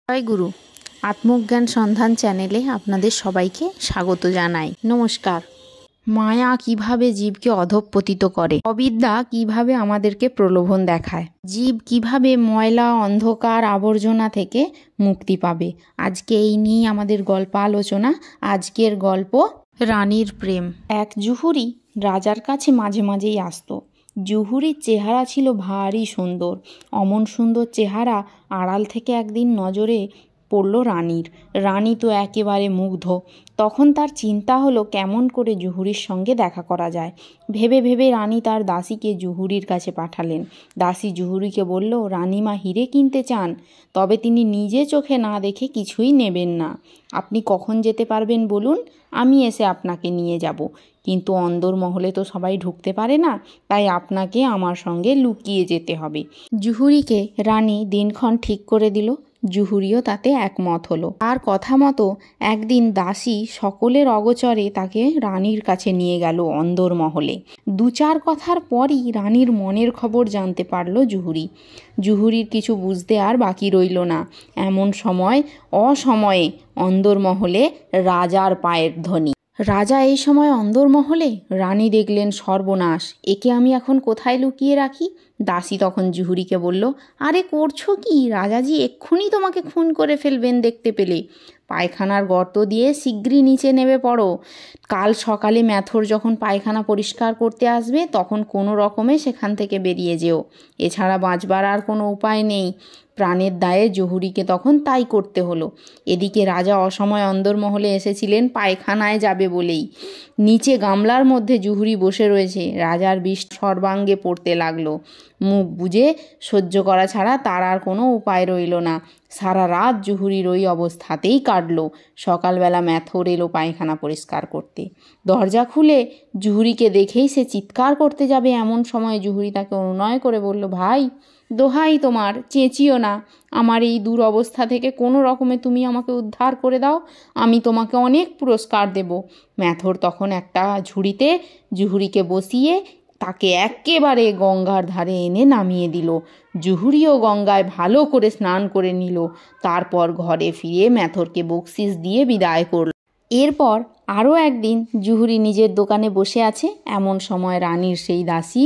জয় গুরু। আত্মজ্ঞান সন্ধান চ্যানেলে আপনাদের সবাইকে স্বাগত জানাই। নমস্কার। মায়া কিভাবে জীবকে অধঃপতিত করে, অবিদ্যা কিভাবে আমাদেরকে প্রলোভন দেখায়, জীব কিভাবে ময়লা অন্ধকার আবর্জনা থেকে মুক্তি পাবে, আজকে এই নিয়ে আমাদের গল্প আলোচনা। আজকের গল্প রানীর প্রেম। এক জুহুরি রাজার কাছে মাঝে মাঝেই আসতো। জুহুরির চেহারা ছিল ভারী সুন্দর। অমন সুন্দর চেহারা আড়াল থেকে একদিন নজরে পড়ল রানীর। রানী তো একেবারে মুগ্ধ। তখন তার চিন্তা হলো কেমন করে জুহুরির সঙ্গে দেখা করা যায়। ভেবে ভেবে রানী তার দাসীকে জুহুরির কাছে পাঠালেন। দাসী জুহুরিকে বলল, রানীমা হিরে কিনতে চান, তবে তিনি নিজে চোখে না দেখে কিছুই নেবেন না। আপনি কখন যেতে পারবেন বলুন, আমি এসে আপনাকে নিয়ে যাব। কিন্তু অন্দরমহলে তো সবাই ঢুকতে পারে না, তাই আপনাকে আমার সঙ্গে লুকিয়ে যেতে হবে। জুহুরিকে রানী দিনক্ষণ ঠিক করে দিল। জুহুরিও তাতে একমত হলো। তার কথা মতো একদিন দাসী সকলের অগোচরে তাকে রানীর কাছে নিয়ে গেল অন্দরমহলে। দু চার কথার পরই রানীর মনের খবর জানতে পারল জুহুরি। জুহুরির কিছু বুঝতে আর বাকি রইল না। এমন সময় অসময়ে অন্দরমহলে রাজার পায়ের ধ্বনি। রাজা এই সময় অন্দরমহলে। রানী দেখলেন সর্বনাশ, একে আমি এখন কোথায় লুকিয়ে রাখি? দাসী তখন জুহুরিকে বলল, আরে করছো কি? রাজাজি এক্ষুনি তোমাকে খুন করে ফেলবেন দেখতে পেলে। পায়খানার গর্ত দিয়ে শিগগিরই নিচে নেমে পড়ো। কাল সকালে ম্যাথর যখন পায়খানা পরিষ্কার করতে আসবে তখন কোনো রকমে সেখান থেকে বেরিয়ে যেও। এছাড়া বাঁচবার আর কোনো উপায় নেই। প্রাণের দায়ে জুহুরিকে তখন তাই করতে হলো। এদিকে রাজা অসময় অন্দরমহলে এসেছিলেন পায়খানায় যাবে বলেই। নিচে গামলার মধ্যে জুহুরি বসে রয়েছে। রাজার বিষ সর্বাঙ্গে পড়তে লাগলো। মুখ বুজে সহ্য করা ছাড়া তার আর কোনো উপায় রইল না। সারা রাত জুহুরির ওই অবস্থাতেই কাটল। সকালবেলা ম্যাথর এলো পায়খানা পরিষ্কার করতে। দরজা খুলে জুহুরিকে দেখেই সে চিৎকার করতে যাবে, এমন সময় জুহুরি তাকে অনুনয় করে বলল, ভাই দোহাই তোমার, চেঁচিও না। আমার এই দুরবস্থা থেকে কোনো রকমে তুমি আমাকে উদ্ধার করে দাও, আমি তোমাকে অনেক পুরস্কার দেব। ম্যাথর তখন একটা ঝুড়িতে জুহুরিকে বসিয়ে তাকে একেবারে গঙ্গার ধারে এনে নামিয়ে দিল। জুহুরিও গঙ্গায় ভালো করে স্নান করে নিল। তারপর ঘরে ফিরে ম্যাথরকে বকশিস দিয়ে বিদায় করল। এরপর আরও একদিন জুহুরি নিজের দোকানে বসে আছে। এমন সময় রানীর সেই দাসী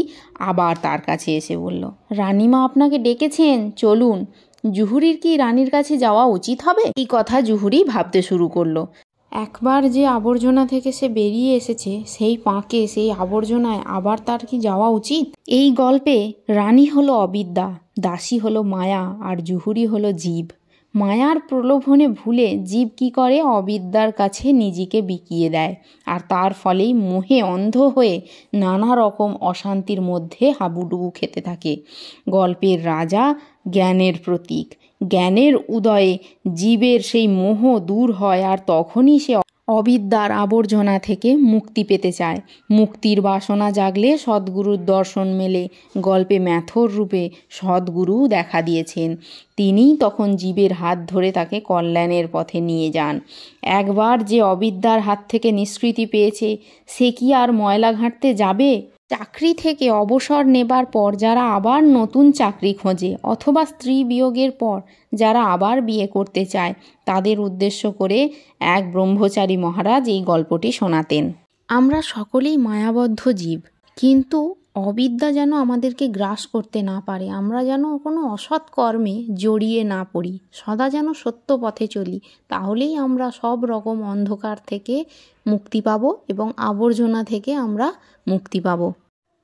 আবার তার কাছে এসে বলল, রানীমা আপনাকে ডেকেছেন, চলুন। জুহুরির কি রানীর কাছে যাওয়া উচিত হবে? এই কথা জুহুরি ভাবতে শুরু করলো। একবার যে আবর্জনা থেকে সে বেরিয়ে এসেছে, সেই পাঁকে, সেই আবর্জনায় আবার তার কি যাওয়া উচিত? এই গল্পে রানী হলো অবিদ্যা, দাসী হলো মায়া, আর জুহুরি হলো জীব। মায়ার প্রলোভনে ভুলে জীব কি করে, অবিদ্যার কাছে নিজেকে বিকিয়ে দেয়, আর তার ফলেই মোহে অন্ধ হয়ে নানা রকম অশান্তির মধ্যে হাবুডুবু খেতে থাকে। গল্পের রাজা জ্ঞানের প্রতীক। জ্ঞানের উদয়ে জীবের সেই মোহ দূর হয়, আর তখনই সে অবিদ্যার আবর্জনা থেকে মুক্তি পেতে চায়। মুক্তির বাসনা জাগলে সদ্গুরুর দর্শন মেলে। গল্পে ম্যাথর রূপে সদ্গুরু দেখা দিয়েছেন। তিনিই তখন জীবের হাত ধরে তাকে কল্যাণের পথে নিয়ে যান। একবার যে অবিদ্যার হাত থেকে নিষ্কৃতি পেয়েছে, সে কি আর ময়লা ঘাঁটতে যাবে? চাকরি থেকে অবসর নেবার পর যারা আবার নতুন চাকরি খোঁজে, অথবা স্ত্রী বিয়োগের পর যারা আবার বিয়ে করতে চায়, তাদের উদ্দেশ্য করে এক ব্রহ্মচারী মহারাজ এই গল্পটি শোনাতেন। আমরা সকলেই মায়াবদ্ধ জীব, কিন্তু অবিদ্যা যেন আমাদেরকে গ্রাস করতে না পারে। আমরা যেন কোনো অসৎ কর্মে জড়িয়ে না পড়ি, সদা যেন সত্য পথে চলি। তাহলেই আমরা সব রকম অন্ধকার থেকে মুক্তি পাব এবং আবর্জনা থেকে আমরা মুক্তি পাব।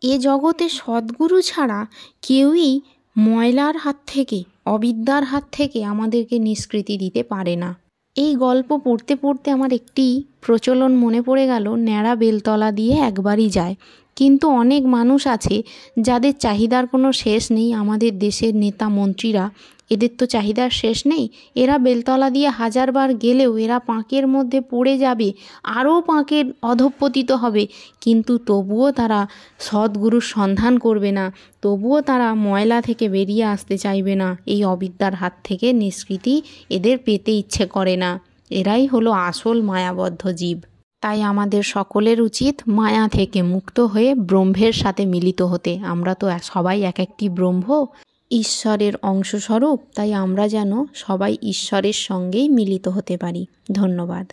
এ জগতে সদ্গুরু ছাড়া কেউই ময়লার হাত থেকে, অবিদ্যার হাত থেকে আমাদেরকে নিষ্কৃতি দিতে পারে না। এই গল্প পড়তে পড়তে আমার একটি প্রচলন মনে পড়ে গেল, ন্যাড়া বেলতলা দিয়ে একবারই যায়। কিন্তু অনেক মানুষ আছে যাদের চাহিদার কোনো শেষ নেই। আমাদের দেশের নেতা মন্ত্রীরা, এদের তো চাহিদার শেষ নেই। এরা বেলতলা দিয়ে হাজারবার গেলেও এরা পাঁকের মধ্যে পড়ে যাবে, আরও পাঁকের অধঃপতিত হবে, কিন্তু তবুও তারা সদ্গুরুর সন্ধান করবে না, তবুও তারা ময়লা থেকে বেরিয়ে আসতে চাইবে না। এই অবিদ্যার হাত থেকে নিষ্কৃতি এদের পেতে ইচ্ছে করে না। এরাই হলো আসল মায়াবদ্ধ জীব। তাই আমাদের সকলের উচিত মায়া থেকে মুক্ত হয়ে ব্রহ্মের সাথে মিলিত হতে। আমরা তো সবাই এক একটি ব্রহ্ম। ঈশ্বরের অংশস্বরূপ, তাই আমরা যেন সবাই ঈশ্বরের সঙ্গেই মিলিত হতে পারি। ধন্যবাদ।